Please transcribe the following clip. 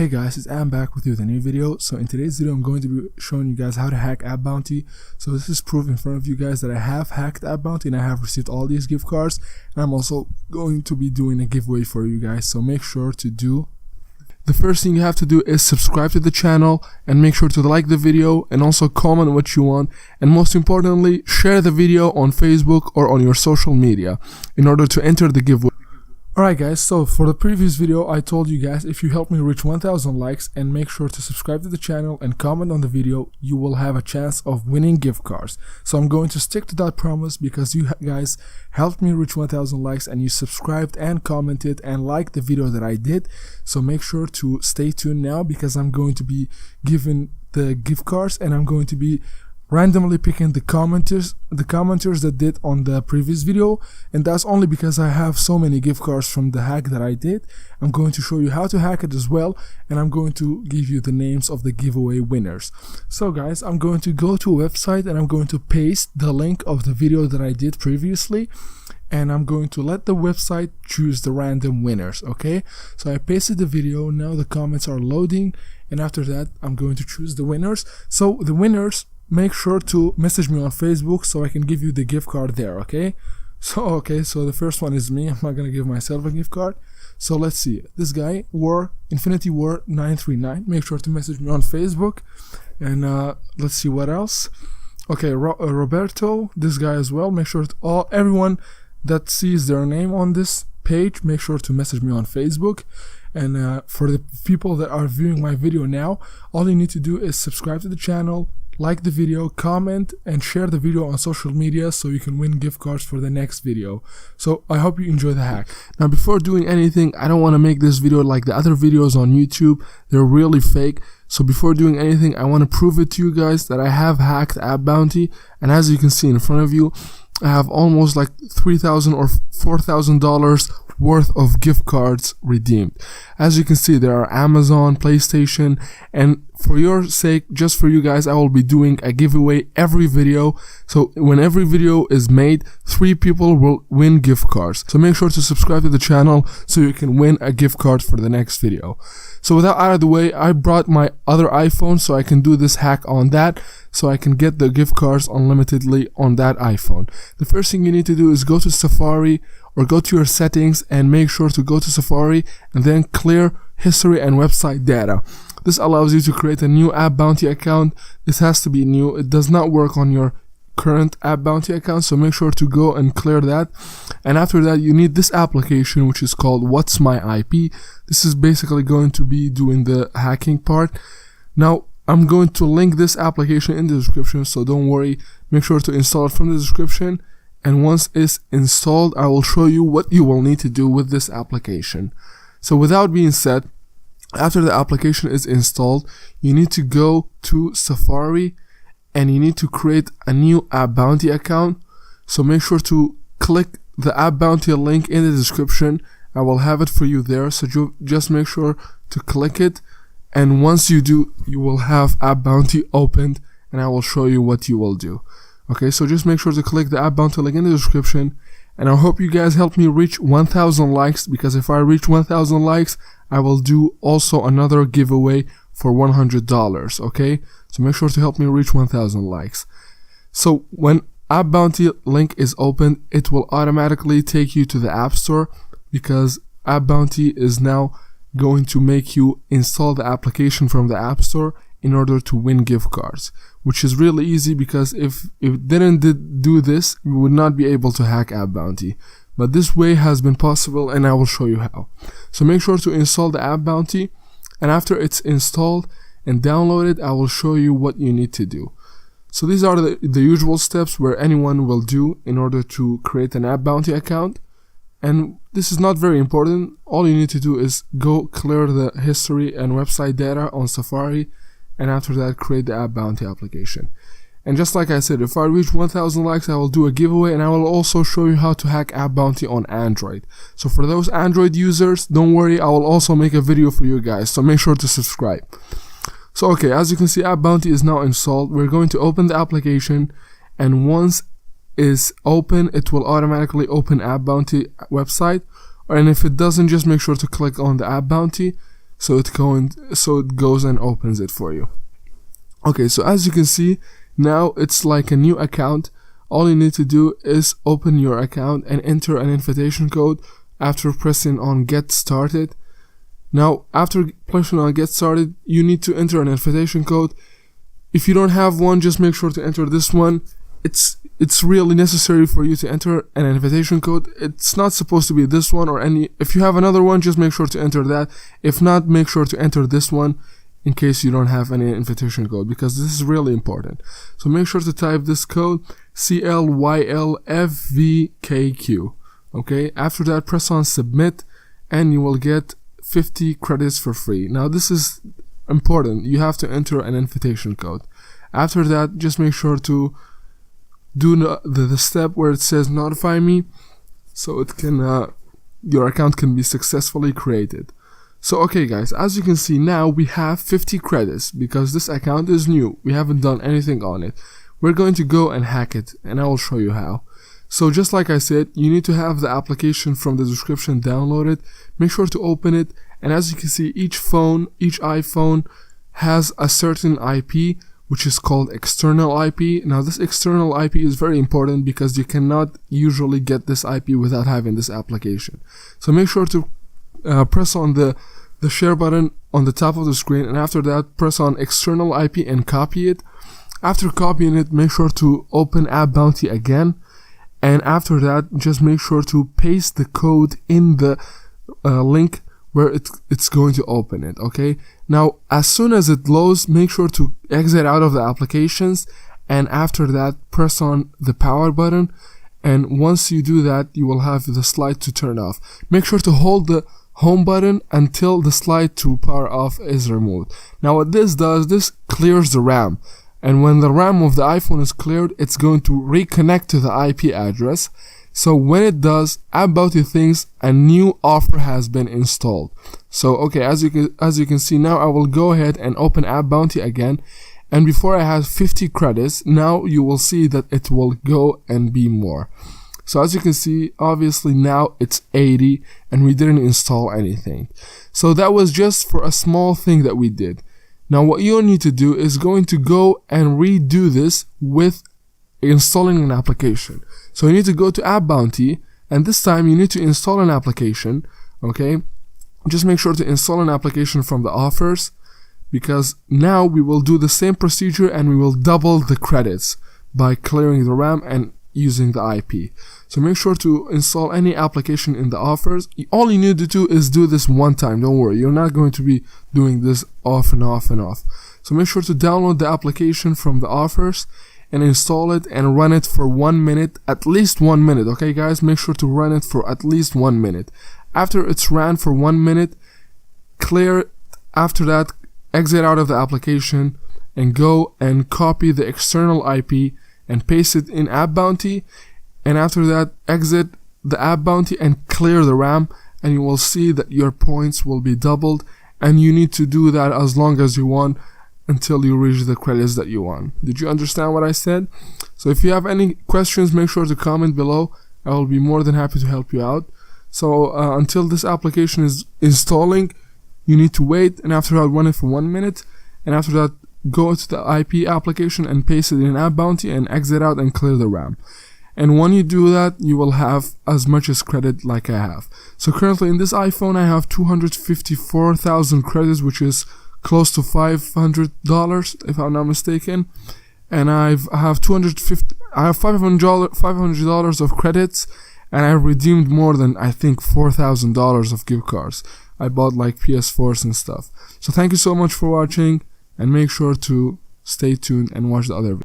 Hey guys, it's Am back with you with a new video. So in today's video I'm going to be showing you guys how to hack AppBounty. So this is proof in front of you guys that I have hacked AppBounty and I have received all these gift cards, and I'm also going to be doing a giveaway for you guys, so make sure to do. The first thing you have to do is subscribe to the channel and make sure to like the video and also comment what you want, and most importantly share the video on Facebook or on your social media in order to enter the giveaway. Alright guys, so for the previous video I told you guys if you help me reach 1000 likes and make sure to subscribe to the channel and comment on the video, you will have a chance of winning gift cards. So I'm going to stick to that promise because you guys helped me reach 1000 likes and you subscribed and commented and liked the video that I did. So make sure to stay tuned now because I'm going to be giving the gift cards and I'm going to be randomly picking the commenters that did on the previous video, and that's only because I have so many gift cards from the hack that I did. I'm going to show you how to hack it as well, and I'm going to give you the names of the giveaway winners. So guys, I'm going to go to a website and I'm going to paste the link of the video that I did previously, and I'm going to let the website choose the random winners. Okay, so I pasted the video, now the comments are loading, and after that I'm going to choose the winners. So the winners, make sure to message me on Facebook so I can give you the gift card there. Okay, so the first one is me. I'm not gonna give myself a gift card. So let's see, this guy Infinity War 939, make sure to message me on Facebook. And let's see what else. Okay, Roberto, this guy as well, make sure to everyone that sees their name on this page, make sure to message me on Facebook. And for the people that are viewing my video now, all you need to do is subscribe to the channel, like the video, comment, and share the video on social media so you can win gift cards for the next video. So I hope you enjoy the hack. Now before doing anything, I don't want to make this video like the other videos on YouTube. They're really fake. So before doing anything, I want to prove it to you guys that I have hacked AppBounty, and as you can see in front of you, I have almost like $3,000 or $4,000 worth of gift cards redeemed. As you can see, there are Amazon, PlayStation, and for your sake, just for you guys, I will be doing a giveaway every video. So when every video is made, 3 people will win gift cards. So make sure to subscribe to the channel so you can win a gift card for the next video. So with that out of the way, I brought my other iPhone so I can do this hack on that, so I can get the gift cards unlimitedly on that iPhone. The first thing you need to do is go to Safari or go to your settings and make sure to go to Safari and then clear history and website data. This allows you to create a new AppBounty account. This has to be new. It does not work on your current AppBounty account, so make sure to go and clear that. And after that, you need this application which is called WhatIsMyIP. This is basically going to be doing the hacking part. Now I'm going to link this application in the description, so don't worry, make sure to install it from the description, and once it's installed I will show you what you will need to do with this application. So without being said, after the application is installed, you need to go to Safari and you need to create a new AppBounty account. So make sure to click the AppBounty link in the description. I will have it for you there, so just make sure to click it, and once you do, you will have AppBounty opened and I will show you what you will do. Okay, so just make sure to click the AppBounty link in the description, and I hope you guys help me reach 1000 likes, because if I reach 1000 likes I will do also another giveaway for $100. Okay, so make sure to help me reach 1000 likes. So when AppBounty link is opened, it will automatically take you to the App Store, because AppBounty is now going to make you install the application from the App Store in order to win gift cards, which is really easy, because if it didn't do this, you would not be able to hack AppBounty. But this way has been possible, and I will show you how. So make sure to install the AppBounty, and after it's installed and downloaded, I will show you what you need to do. So these are the usual steps where anyone will do in order to create an AppBounty account, and this is not very important. All you need to do is go clear the history and website data on Safari, and after that create the AppBounty application. And just like I said, if I reach 1000 likes I will do a giveaway, and I will also show you how to hack AppBounty on Android. So for those Android users, don't worry, I will also make a video for you guys, so make sure to subscribe. So okay, as you can see, AppBounty is now installed. We're going to open the application, and once is open, it will automatically open AppBounty website, and if it doesn't, just make sure to click on the AppBounty. so it goes and opens it for you. Okay, so as you can see, now it's like a new account. All you need to do is open your account and enter an invitation code after pressing on get started. Now after pressing on get started, you need to enter an invitation code. If you don't have one, just make sure to enter this one. It's really necessary for you to enter an invitation code. It's not supposed to be this one or any. If you have another one, just make sure to enter that. If not, make sure to enter this one in case you don't have any invitation code, because this is really important. So make sure to type this code, clylfvkq. Okay, after that press on submit and you will get 50 credits for free. Now this is important, you have to enter an invitation code. After that, just make sure to do the step where it says notify me, so it can your account can be successfully created. So okay guys, as you can see, now we have 50 credits because this account is new. We haven't done anything on it. We're going to go and hack it, and I will show you how. So just like I said, you need to have the application from the description downloaded. Make sure to open it, and as you can see, each iPhone has a certain IP, which is called external IP. Now this external IP is very important because you cannot usually get this IP without having this application. So make sure to press on the share button on the top of the screen, and after that press on external IP and copy it. After copying it, make sure to open AppBounty again, and after that just make sure to paste the code in the link where it's going to open it. Okay, now as soon as it loads, make sure to exit out of the applications, and after that press on the power button, and once you do that you will have the slide to turn off. Make sure to hold the home button until the slide to power off is removed. Now what this does, this clears the RAM, and when the RAM of the iPhone is cleared, it's going to reconnect to the IP address. So when it does, AppBounty thinks a new offer has been installed. So okay, as you can see, now I will go ahead and open AppBounty again, and before I had 50 credits, now you will see that it will go and be more. So as you can see, obviously now it's 80 and we didn't install anything. So that was just for a small thing that we did. Now what you need to do is going to go and redo this with installing an application. So you need to go to AppBounty, and this time you need to install an application. Okay, just make sure to install an application from the offers, because now we will do the same procedure and we will double the credits by clearing the RAM and using the IP. So make sure to install any application in the offers. All you need to do is do this one time. Don't worry, you're not going to be doing this off and off and off. So make sure to download the application from the offers and install it and run it for 1 minute, at least 1 minute. Okay guys, make sure to run it for at least 1 minute. After it's ran for 1 minute, clear. After that, exit out of the application and go and copy the external IP and paste it in AppBounty, and after that exit the AppBounty and clear the RAM, and you will see that your points will be doubled, and you need to do that as long as you want until you reach the credits that you want. Did you understand what I said? So if you have any questions, make sure to comment below. I will be more than happy to help you out. So until this application is installing, you need to wait, and after that run it for 1 minute, and after that go to the IP application and paste it in AppBounty and exit out and clear the RAM. And when you do that, you will have as much as credit like I have. So currently in this iPhone I have 254,000 credits, which is close to $500 if I'm not mistaken, and I have $500 of credits, and I redeemed more than I think $4,000 of gift cards. I bought like PS4s and stuff. So thank you so much for watching, and make sure to stay tuned and watch the other videos.